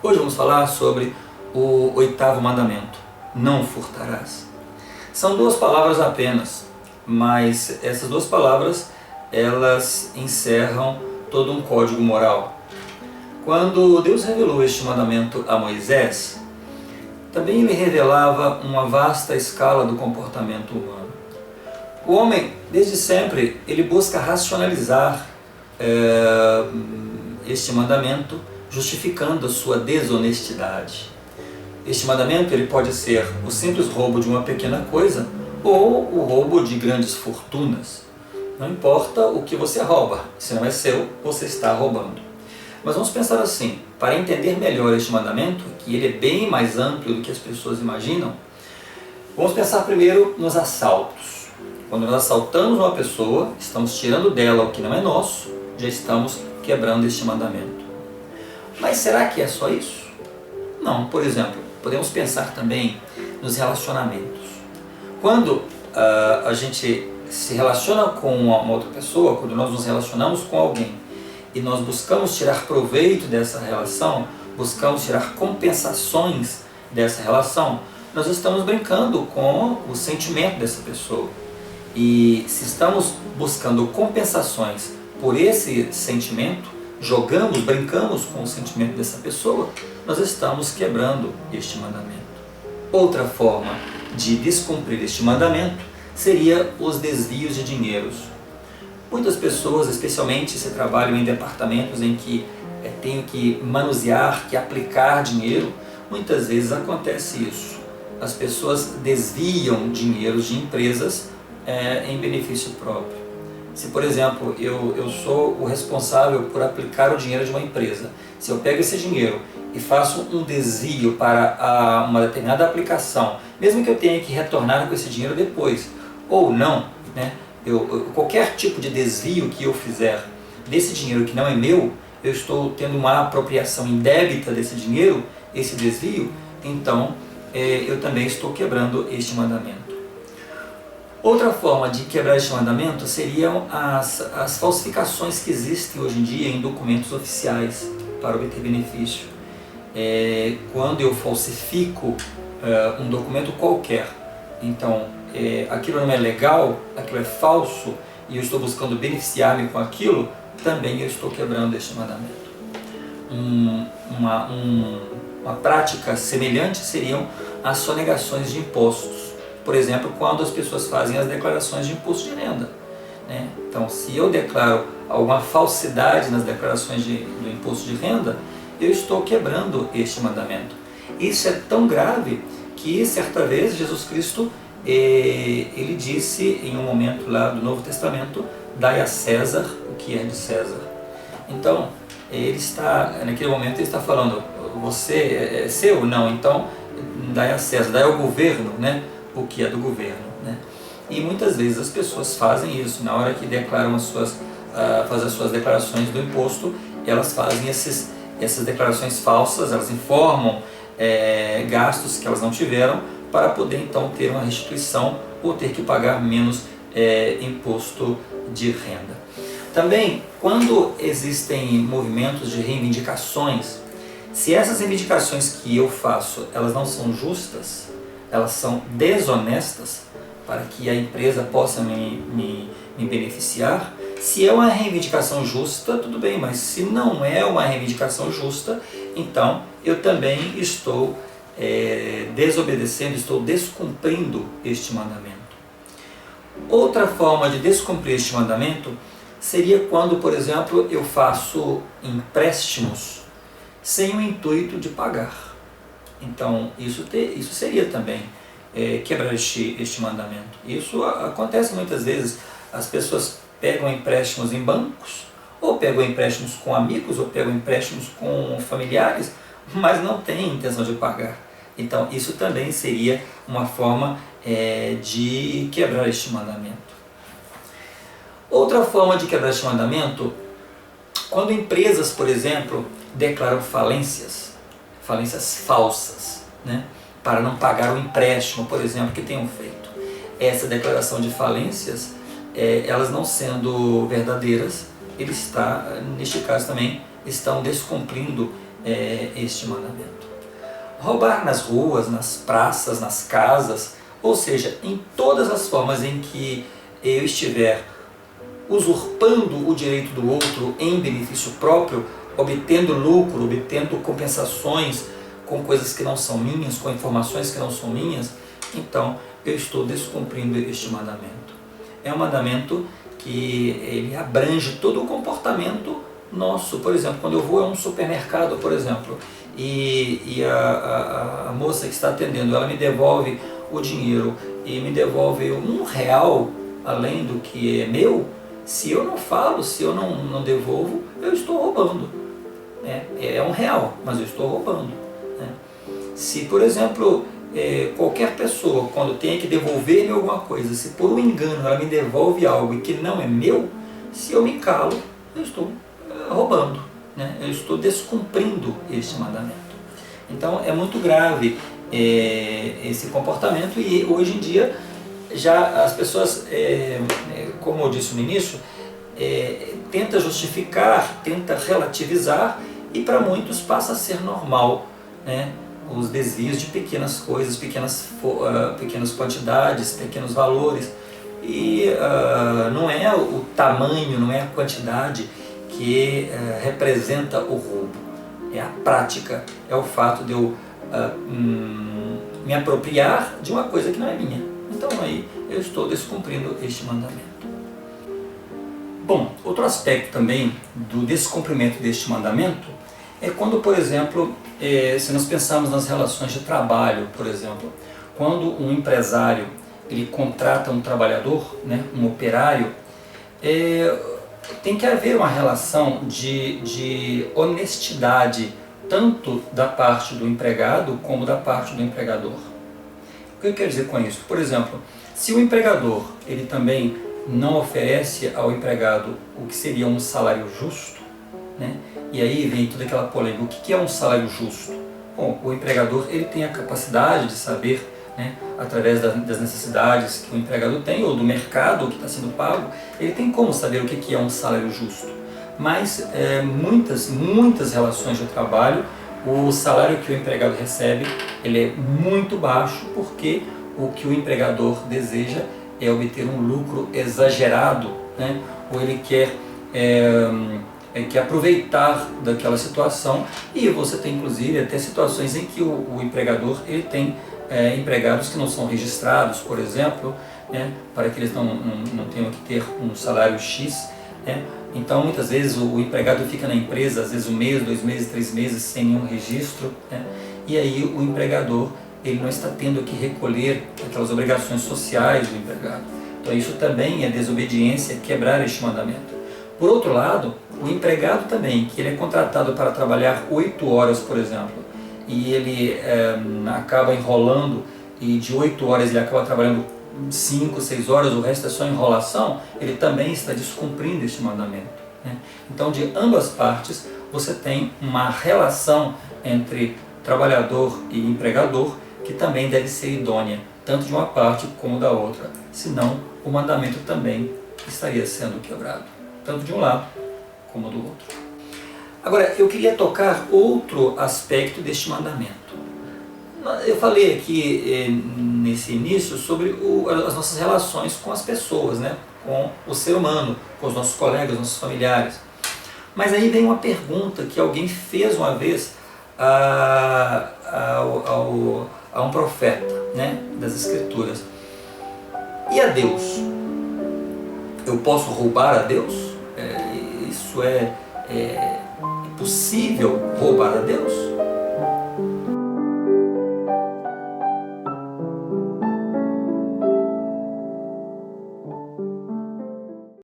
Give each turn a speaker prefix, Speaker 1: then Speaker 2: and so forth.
Speaker 1: Hoje vamos falar sobre o oitavo mandamento: não furtarás. São duas palavras apenas, mas essas duas palavras elas encerram todo um código moral. Quando Deus revelou este mandamento a Moisés, também ele revelava uma vasta escala do comportamento humano. O homem, desde sempre, ele busca racionalizar este mandamento, justificando a sua desonestidade. Este mandamento ele pode ser o simples roubo de uma pequena coisa ou o roubo de grandes fortunas. Não importa o que você rouba, se não é seu, você está roubando. Mas vamos pensar assim, para entender melhor este mandamento, que ele é bem mais amplo do que as pessoas imaginam, vamos pensar primeiro nos assaltos. Quando nós assaltamos uma pessoa, estamos tirando dela o que não é nosso, já estamos quebrando este mandamento. Mas será que é só isso? Não, por exemplo, podemos pensar também nos relacionamentos. Quando a gente se relaciona com uma outra pessoa, quando nós nos relacionamos com alguém e nós buscamos tirar proveito dessa relação, buscamos tirar compensações dessa relação, nós estamos brincando com o sentimento dessa pessoa. E se estamos buscando compensações por esse sentimento, brincamos com o sentimento dessa pessoa, nós estamos quebrando este mandamento. Outra forma de descumprir este mandamento seria os desvios de dinheiros. Muitas pessoas, especialmente se trabalham em departamentos em que tenho que manusear, que aplicar dinheiro, muitas vezes acontece isso. As pessoas desviam dinheiros de empresas em benefício próprio. Se, por exemplo, eu sou o responsável por aplicar o dinheiro de uma empresa, se eu pego esse dinheiro e faço um desvio para uma determinada aplicação, mesmo que eu tenha que retornar com esse dinheiro depois, ou não, né? Qualquer tipo de desvio que eu fizer desse dinheiro que não é meu, eu estou tendo uma apropriação indébita desse dinheiro, esse desvio, então eu também estou quebrando este mandamento. Outra forma de quebrar este mandamento seriam as falsificações que existem hoje em dia em documentos oficiais para obter benefício. Quando eu falsifico um documento qualquer, então aquilo não é legal, aquilo é falso e eu estou buscando beneficiar-me com aquilo, também eu estou quebrando este mandamento. Uma prática semelhante seriam as sonegações de impostos. Por exemplo, quando as pessoas fazem as declarações de imposto de renda, né? Então, se eu declaro alguma falsidade nas declarações do imposto de renda, eu estou quebrando este mandamento. Isso é tão grave que, certa vez, Jesus Cristo ele disse em um momento lá do Novo Testamento: dai a César o que é de César. Então, naquele momento ele está falando: você é seu? Não, então dai a César, dai ao governo, né, o que é do governo, né? E muitas vezes as pessoas fazem isso, na hora que declaram fazem as suas declarações do imposto, elas fazem essas declarações falsas, elas informam gastos que elas não tiveram, para poder então ter uma restituição ou ter que pagar menos imposto de renda. Também, quando existem movimentos de reivindicações, se essas reivindicações que eu faço, elas não são justas, elas são desonestas, para que a empresa possa me beneficiar, se é uma reivindicação justa, tudo bem, mas se não é uma reivindicação justa, então eu também estou desobedecendo, estou descumprindo este mandamento. Outra forma de descumprir este mandamento seria quando, por exemplo, eu faço empréstimos sem o intuito de pagar. Então, isso seria também quebrar este mandamento. Isso acontece muitas vezes. As pessoas pegam empréstimos em bancos, ou pegam empréstimos com amigos, ou pegam empréstimos com familiares, mas não têm intenção de pagar. Então, isso também seria uma forma de quebrar este mandamento. Outra forma de quebrar este mandamento, quando empresas, por exemplo, declaram falências falsas, né, para não pagar o empréstimo, por exemplo, que tenham feito. Essa declaração de falências, elas não sendo verdadeiras, neste caso também, estão descumprindo este mandamento. Roubar nas ruas, nas praças, nas casas, ou seja, em todas as formas em que eu estiver usurpando o direito do outro em benefício próprio, obtendo lucro, obtendo compensações com coisas que não são minhas, com informações que não são minhas, então eu estou descumprindo este mandamento. É um mandamento que ele abrange todo o comportamento nosso. Por exemplo, quando eu vou a um supermercado, por exemplo, e a moça que está atendendo, ela me devolve o dinheiro e me devolve R$1 além do que é meu, se eu não falo, se eu não devolvo, eu estou roubando. É R$1, mas eu estou roubando. Se, por exemplo, qualquer pessoa, quando tenha que devolver-me alguma coisa, se por um engano ela me devolve algo que não é meu, se eu me calo, eu estou roubando, eu estou descumprindo este mandamento. Então é muito grave esse comportamento, e hoje em dia já as pessoas, como eu disse no início, tenta justificar, tenta relativizar, e para muitos passa a ser normal, os desvios de pequenas coisas, pequenas quantidades, pequenos valores, e não é o tamanho, não é a quantidade que representa o roubo, é a prática, é o fato de eu me apropriar de uma coisa que não é minha. Então aí eu estou descumprindo este mandamento. Bom, outro aspecto também do descumprimento deste mandamento é quando, por exemplo, se nós pensarmos nas relações de trabalho, por exemplo, quando um empresário ele contrata um trabalhador, um operário, tem que haver uma relação de honestidade, tanto da parte do empregado como da parte do empregador. O que eu quero dizer com isso? Por exemplo, se o empregador ele também não oferece ao empregado o que seria um salário justo, e aí vem toda aquela polêmica, o que é um salário justo? Bom, o empregador ele tem a capacidade de saber, através das necessidades que o empregador tem, ou do mercado que está sendo pago, ele tem como saber o que é um salário justo. Mas muitas relações de trabalho, o salário que o empregado recebe ele é muito baixo, porque o que o empregador deseja é obter um lucro exagerado, ou ele quer aproveitar daquela situação, e você tem inclusive até situações em que o empregador ele tem empregados que não são registrados, por exemplo, para que eles não tenham que ter um salário X. Então muitas vezes o empregado fica na empresa, às vezes 1 mês, 2 meses, 3 meses sem nenhum registro, e aí o empregador ele não está tendo que recolher aquelas obrigações sociais do empregado. Então isso também é desobediência, quebrar este mandamento. Por outro lado, o empregado também, que ele é contratado para trabalhar 8 horas, por exemplo, e ele acaba enrolando, e de 8 horas ele acaba trabalhando 5, 6 horas, o resto é só enrolação, ele também está descumprindo este mandamento. Então, de ambas partes, você tem uma relação entre trabalhador e empregador que também deve ser idônea, tanto de uma parte como da outra, senão o mandamento também estaria sendo quebrado, tanto de um lado como do outro. Agora, eu queria tocar outro aspecto deste mandamento. Eu falei aqui nesse início sobre as nossas relações com as pessoas, com o ser humano, com os nossos colegas, nossos familiares. Mas aí vem uma pergunta que alguém fez uma vez a um profeta, das Escrituras. E a Deus? Eu posso roubar a Deus? Isso é possível roubar a Deus?